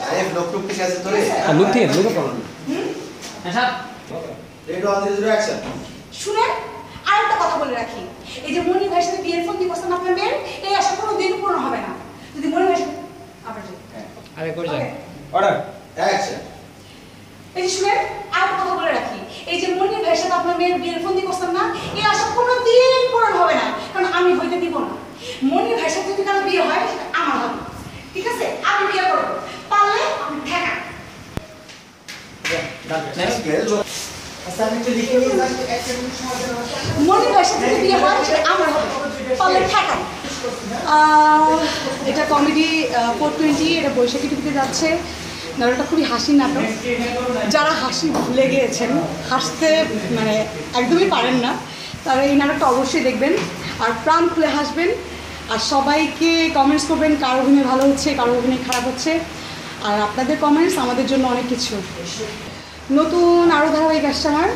अरे लोग टुक ठीक আছে তোরে লুক ঠিক আছে লুক করুন হ্যাঁ রেড 1 0 অ্যাকশন শুনেন আরেকটা কথা বলে রাখি এই যে মনি ভাইয়ের সাথে বিয়ের ফোন দিয়ে বসেন আপনার মেয়ের এই আশা কোনো দিন পূরণ হবে না যদি মনি ভাইয়ের সাথে আবার আরে করে যান অর্ডার অ্যাকশন এই যে শুনেন আরেকটা কথা বলে রাখি এই যে মনি ভাইয়ের সাথে আপনার মেয়ের বিয়ের ফোন দিয়ে বসেন না এই আশা কোনো দিন পূরণ হবে না কারণ আমি হইতে দিব না মনি ভাইয়ের সাথে যদি কারো বিয়ে হয় সেটা আমার হবে ঠিক আছে আমি বিয়ে করব পারলে আমি ঠেকা নেক্সট গেল মনি ভাইয়ের সাথে যদি বিয়ে হয় সেটা আমার হবে পারলে ঠেকা এটা কমেডি 420 এটা বৈশাখী টিভিতে যাচ্ছে নাটকটা খুবই হাসির নাটক যারা হাসি ভুলে গিয়েছেন হাসতে মানে একদমই পারেন না তারা এই নাটকটা অবশ্যই দেখবেন আর প্রাণ খুলে হাসবেন আর সবাইকে কমেন্টস করবেন কার অভিনয় ভালো হচ্ছে কার অভিনয় খারাপ হচ্ছে আর আপনাদের কমেন্টস আমাদের জন্য অনেক কিছু নতুন আরও ধারাবাহিক আসছে আমার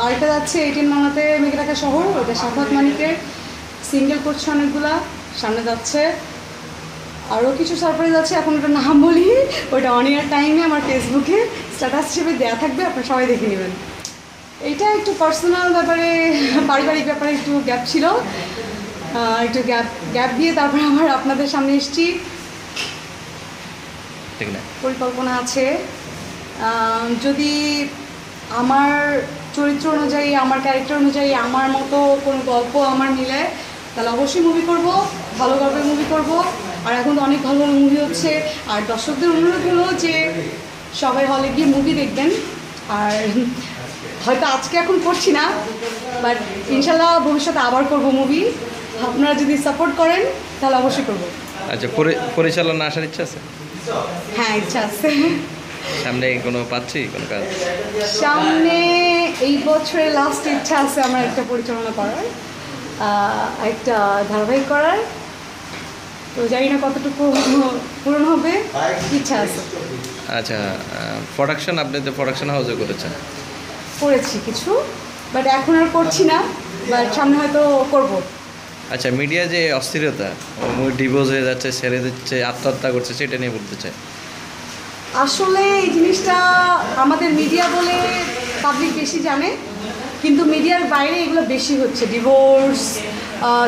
আরেকটা যাচ্ছে 18 বাংলাতে মেঘে রাখা শহর ওটা সাফাত মানিকের সিঙ্গেল করছে অনেকগুলা সামনে যাচ্ছে আরও কিছু সারপ্রাইজ আছে এখন ওটা নাম বলি ওটা অন এয়ার টাইমে আমার ফেসবুকে স্ট্যাটাস হিসেবে দেওয়া থাকবে আপনারা সবাই দেখে নেবেন এইটা একটু পার্সোনাল ব্যাপারে পারিবারিক ব্যাপারে একটু গ্যাপ ছিল একটু গ্যাপ দিয়ে তারপরে আমার আপনাদের সামনে এসেছি ঠিক না পরিকল্পনা আছে যদি আমার চরিত্র অনুযায়ী আমার ক্যারেক্টার অনুযায়ী আমার মতো কোনো গল্প আমার মিলে তাহলে অবশ্যই মুভি করব ভালো গল্পের মুভি করব আর এখন তো অনেক ভালো ভালো মুভি হচ্ছে আর দর্শকদের অনুরোধ হলো যে সবাই হলে গিয়ে মুভি দেখবেন আর হয়তো আজকে এখন করছি না বাট ইনশাল্লাহ ভবিষ্যতে আবার করব মুভি আপনারা যদি সাপোর্ট করেন তাহলে অবশ্যই করব আচ্ছা পরিচালনা আসার ইচ্ছা আছে হ্যাঁ ইচ্ছা আছে সামনে কোনো পাচ্ছি কোনো কাজ সামনে এই বছরের লাস্ট ইচ্ছা আছে আমার একটা পরিচালনা করার একটা ধারাবাহিক করার তো জানি না কতটুকু পূরণ হবে ইচ্ছা আছে আচ্ছা প্রোডাকশন আপনি তো প্রোডাকশন হাউসে করেছেন করেছি কিছু বাট এখন আর করছি না বাট সামনে হয়তো করব আচ্ছা মিডিয়া যে অস্থিরতা ডিভোর্স হয়ে যাচ্ছে ছেড়ে দিচ্ছে আত্মহত্যা করছে সেটা নিয়ে বলতে চাই আসলে এই জিনিসটা আমাদের মিডিয়া বলে পাবলিক বেশি জানে কিন্তু মিডিয়ার বাইরে এগুলো বেশি হচ্ছে ডিভোর্স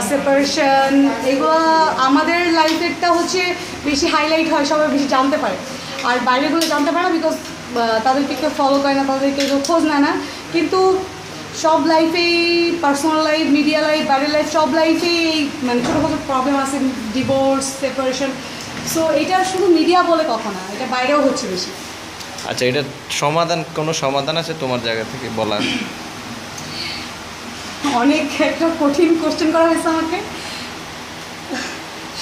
সেপারেশন এগুলো আমাদের লাইফেরটা হচ্ছে বেশি হাইলাইট হয় সবাই বেশি জানতে পারে আর বাইরেগুলো জানতে পারে না বিকজ তাদেরকে কেউ ফলো করে না তাদেরকে কেউ খোঁজ নেয় না কিন্তু সব লাইফেই পার্সোনাল লাইফ মিডিয়া লাইফ বাইরের লাইফ সব লাইফেই মানে ছোটো ছোটো প্রবলেম আছে ডিভোর্স সেপারেশন সো এটা শুধু মিডিয়া বলে কথা না এটা বাইরেও হচ্ছে বেশি আচ্ছা এটা কোনো সমাধান আছে তোমার জায়গা থেকে বলার অনেক একটা কঠিন কোশ্চেন করা হয়েছে আমাকে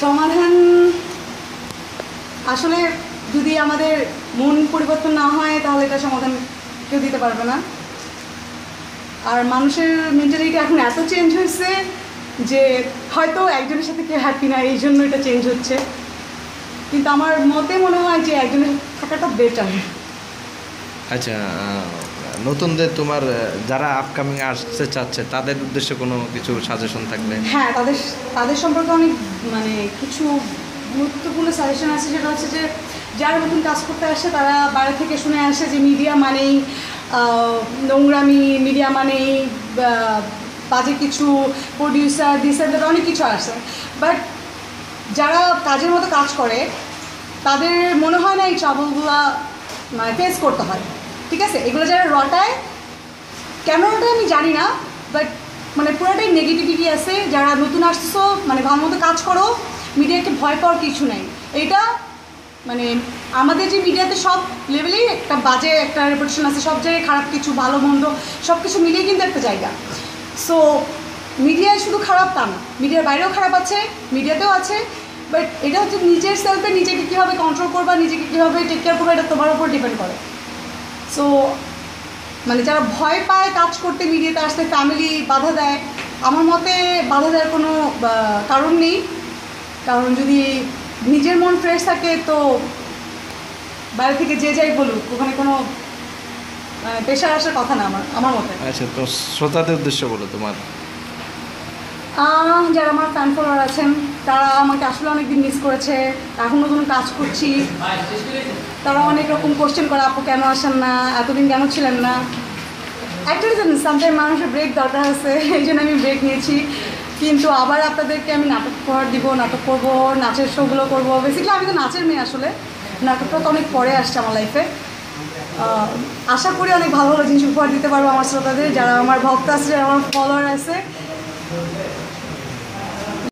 সমাধান আসলে যদি আমাদের মন পরিবর্তন না হয় তাহলে এটা সমাধান কেউ দিতে পারবে না আর মানুষের মেন্টালিটি এখন এত চেঞ্জ হয়েছে যে হয়তো একজনের সাথে কেউ হ্যাপি না এই জন্য এটা চেঞ্জ হচ্ছে কিন্তু আমার মতে মনে হয় যে একজনের থাকাটা বেটার আচ্ছা নতুনদের তোমার যারা আপকামিং আসতে চাচ্ছে তাদের উদ্দেশ্যে কোনো কিছু সাজেশন থাকবে হ্যাঁ তাদের সম্পর্কে অনেক মানে কিছু গুরুত্বপূর্ণ সাজেশন আছে সেটা হচ্ছে যে যারা নতুন কাজ করতে আসে তারা বাইরে থেকে শুনে আসে যে মিডিয়া মানেই নোংরামি মিডিয়া মানেই বাজে কিছু প্রডিউসার দিসার অনেক কিছু আসে বাট যারা কাজের মতো কাজ করে তাদের মনে হয় না এই ট্রাবলগুলো মানে ফেস করতে হয় ঠিক আছে এগুলো যারা রটায় কেন রটায় আমি জানি না বাট মানে পুরোটাই নেগেটিভিটি আছে যারা নতুন আসছো মানে ভালো মতো কাজ করো মিডিয়াকে ভয় পাওয়ার কিছু নেই এইটা মানে আমাদের যে মিডিয়াতে সব লেভেলেই একটা বাজে একটা রেপুটেশন আছে সব জায়গায় খারাপ কিছু ভালো মন্দ সব কিছু মিলিয়ে কিন্তু একটা জায়গা সো মিডিয়ায় শুধু খারাপ তা না মিডিয়ার বাইরেও খারাপ আছে মিডিয়াতেও আছে বাট এটা হচ্ছে নিজের সেলফে নিজেকে কীভাবে কন্ট্রোল করবা নিজেকে কীভাবে টেক কেয়ার করবা এটা তোমার উপর ডিপেন্ড করে সো মানে যারা ভয় পায় কাজ করতে মিডিয়াতে আসতে ফ্যামিলি বাধা দেয় আমার মতে বাধা দেওয়ার কোনো কারণ নেই কারণ যদি নিজের মন ফ্রেশ থাকে তো বাইরে থেকে যে যাই বলুক ওখানে কোনো প্রেশার আসার কথা না আমার মতে আচ্ছা তো শ্রোতাদের উদ্দেশ্য বলো তোমার যারা আমার ফ্যান ফলোয়ার আছেন তারা আমাকে আসলে অনেকদিন মিস করেছে, এখন নতুন কাজ করছি, তারা অনেক রকম কোশ্চেন করে আপু কেন আসেন না, এতদিন কেন ছিলেন না। একটা রিজন সামটাইম মানুষের ব্রেক দরকার আছে, এই জন্য আমি ব্রেক নিয়েছি। কিন্তু আবার আপনাদেরকে আমি নাটক উপহার দিব, নাটক করবো, নাচের শোগুলো করবো। বেসিক্যালি আমি তো নাচের মেয়ে, আসলে নাটকটা তো অনেক পরে আসছে আমার লাইফে। আশা করি অনেক ভালো ভালো জিনিস উপহার দিতে পারবো আমার শ্রোতাদের, যারা আমার ভক্ত আছে, যারা আমার ফলোয়ার আছে।